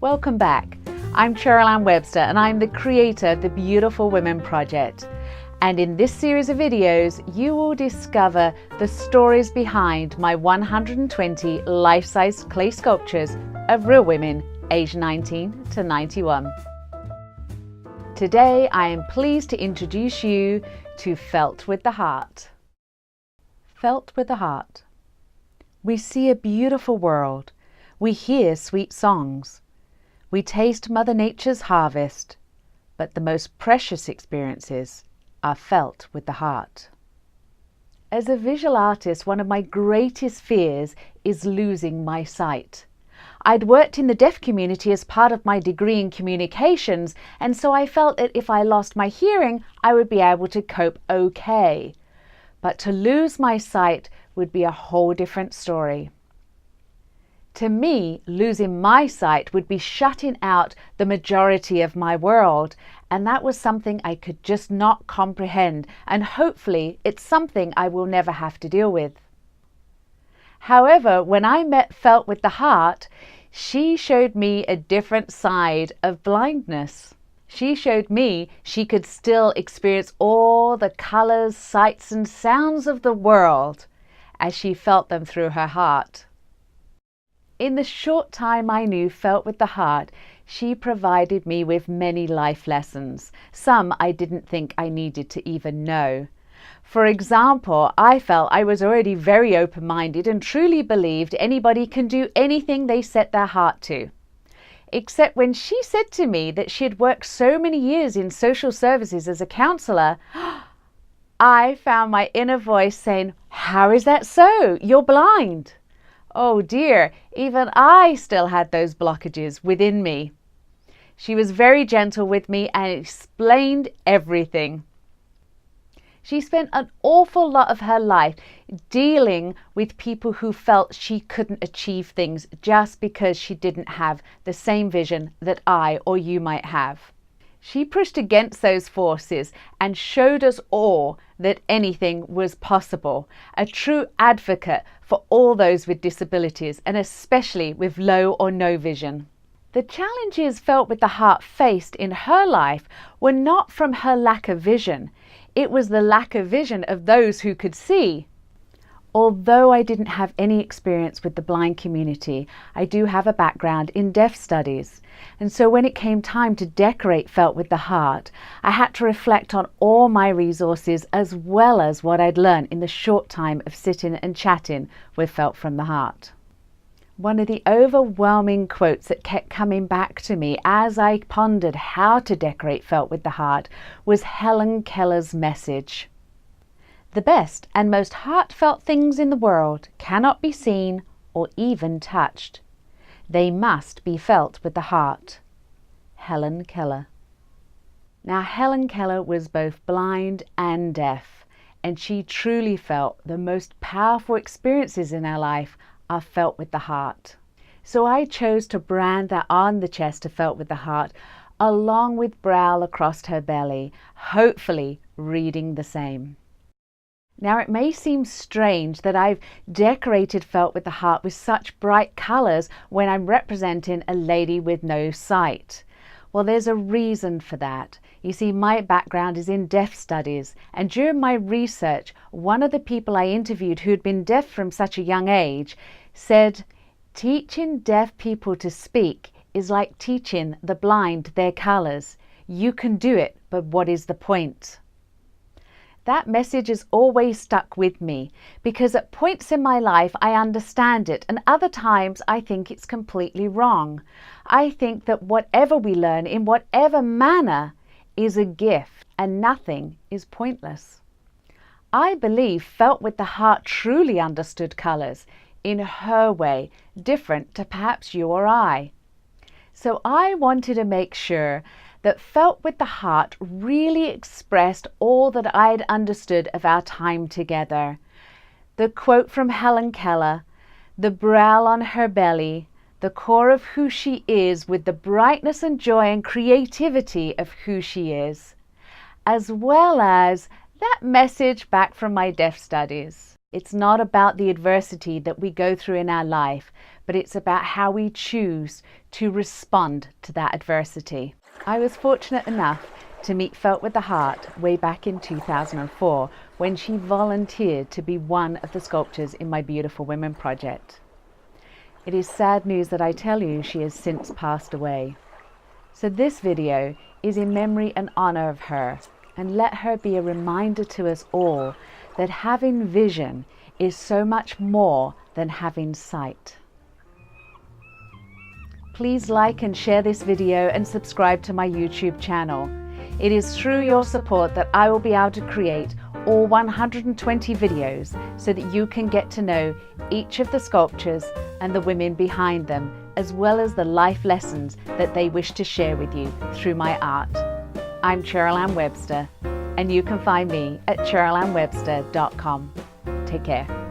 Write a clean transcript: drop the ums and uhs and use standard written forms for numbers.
Welcome back. I'm Cheryl-Ann Webster and I'm the creator of the Beautiful Women Project. And in this series of videos, you will discover the stories behind my 120 life-size clay sculptures of real women aged 19 to 91. Today, I am pleased to introduce you to Felt with the Heart. Felt with the Heart. We see a beautiful world. We hear sweet songs. We taste Mother Nature's harvest. But the most precious experiences are felt with the heart. As a visual artist, one of my greatest fears is losing my sight. I'd worked in the deaf community as part of my degree in communications, and so I felt that if I lost my hearing, I would be able to cope okay. But to lose my sight would be a whole different story. To me, losing my sight would be shutting out the majority of my world, and that was something I could just not comprehend, and hopefully it's something I will never have to deal with. However, when I met Felt with the Heart, she showed me a different side of blindness. She showed me she could still experience all the colors, sights, and sounds of the world as she felt them through her heart. In the short time I knew Felt with the Heart, she provided me with many life lessons. Some I didn't think I needed to even know. For example, I felt I was already very open-minded and truly believed anybody can do anything they set their heart to. Except when she said to me that she had worked so many years in social services as a counselor, I found my inner voice saying, "How is that so? You're blind." Oh dear, even I still had those blockages within me. She was very gentle with me and explained everything. She spent an awful lot of her life dealing with people who felt she couldn't achieve things just because she didn't have the same vision that I or you might have. She pushed against those forces and showed us all that anything was possible, a true advocate for all those with disabilities and especially with low or no vision. The challenges Felt with the Heart faced in her life were not from her lack of vision. It was the lack of vision of those who could see. Although I didn't have any experience with the blind community, I do have a background in deaf studies. And so when it came time to decorate Felt with the Heart, I had to reflect on all my resources as well as what I'd learned in the short time of sitting and chatting with Felt from the Heart. One of the overwhelming quotes that kept coming back to me as I pondered how to decorate Felt with the Heart was Helen Keller's message. The best and most heartfelt things in the world cannot be seen or even touched. They must be felt with the heart. Helen Keller. Now, Helen Keller was both blind and deaf, and she truly felt the most powerful experiences in her life are felt with the heart. So I chose to brand that on the chest of Felt with the Heart, along with Brow across her belly, hopefully reading the same. Now, it may seem strange that I've decorated Felt with the Heart with such bright colors when I'm representing a lady with no sight. Well, there's a reason for that. You see, my background is in deaf studies, and during my research, one of the people I interviewed who had been deaf from such a young age said, "Teaching deaf people to speak is like teaching the blind their colors. You can do it, but what is the point?" That message has always stuck with me because at points in my life I understand it, and other times I think it's completely wrong. I think that whatever we learn in whatever manner is a gift and nothing is pointless. I believe Felt with the Heart truly understood colors in her way, different to perhaps you or I. So I wanted to make sure that Felt with the Heart really expressed all that I'd understood of our time together. The quote from Helen Keller, the brow on her belly, the core of who she is with the brightness and joy and creativity of who she is, as well as that message back from my deaf studies. It's not about the adversity that we go through in our life, but it's about how we choose to respond to that adversity. I was fortunate enough to meet Felt with the Heart way back in 2004 when she volunteered to be one of the sculptors in my Beautiful Women project. It is sad news that I tell you she has since passed away. So this video is in memory and honor of her, and let her be a reminder to us all that having vision is so much more than having sight. Please like and share this video and subscribe to my YouTube channel. It is through your support that I will be able to create all 120 videos so that you can get to know each of the sculptures and the women behind them, as well as the life lessons that they wish to share with you through my art. I'm Cheryl-Ann Webster, and you can find me at cheryl-annwebster.com. Take care.